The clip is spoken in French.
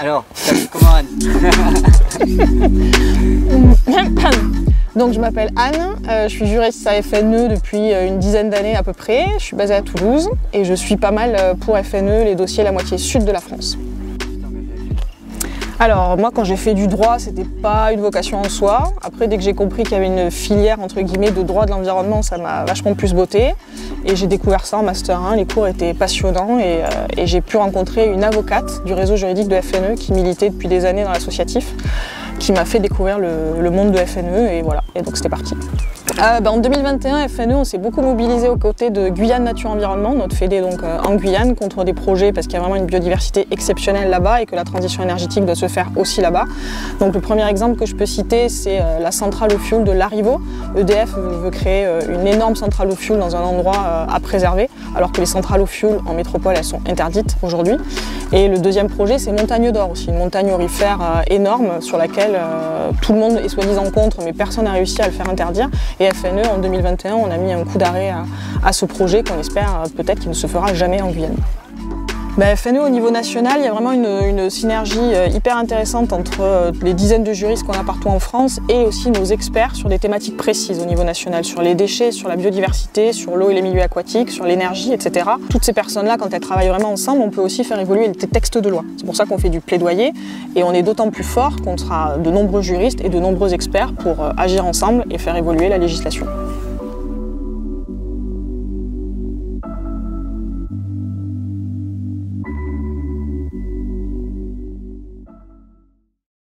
Alors, ça fait comment Anne? Donc je m'appelle Anne, je suis juriste à FNE depuis une dizaine d'années à peu près. Je suis basée à Toulouse et je suis pas mal pour FNE les dossiers la moitié sud de la France. Alors moi quand j'ai fait du droit, c'était pas une vocation en soi. Après dès que j'ai compris qu'il y avait une filière entre guillemets de droit de l'environnement, ça m'a vachement plus botté. Et j'ai découvert ça en Master 1, les cours étaient passionnants et j'ai pu rencontrer une avocate du réseau juridique de FNE qui militait depuis des années dans l'associatif, qui m'a fait découvrir le monde de FNE et voilà, et donc c'était parti. En 2021, FNE, on s'est beaucoup mobilisé aux côtés de Guyane Nature Environnement, notre fédé donc en Guyane, contre des projets parce qu'il y a vraiment une biodiversité exceptionnelle là-bas et que la transition énergétique doit se faire aussi là-bas. Donc le premier exemple que je peux citer, c'est la centrale au fioul de Larivot. EDF veut créer une énorme centrale au fioul dans un endroit à préserver, alors que les centrales au fioul en métropole, elles sont interdites aujourd'hui. Et le deuxième projet, c'est Montagne d'Or aussi, une montagne aurifère énorme sur laquelle tout le monde est soi-disant contre, mais personne n'a réussi à le faire interdire. Et FNE, en 2021, on a mis un coup d'arrêt à ce projet qu'on espère peut-être qu'il ne se fera jamais en Guyane. FNE au niveau national, il y a vraiment une synergie hyper intéressante entre les dizaines de juristes qu'on a partout en France et aussi nos experts sur des thématiques précises au niveau national, sur les déchets, sur la biodiversité, sur l'eau et les milieux aquatiques, sur l'énergie, etc. Toutes ces personnes-là, quand elles travaillent vraiment ensemble, on peut aussi faire évoluer les textes de loi. C'est pour ça qu'on fait du plaidoyer et on est d'autant plus fort qu'on sera de nombreux juristes et de nombreux experts pour agir ensemble et faire évoluer la législation.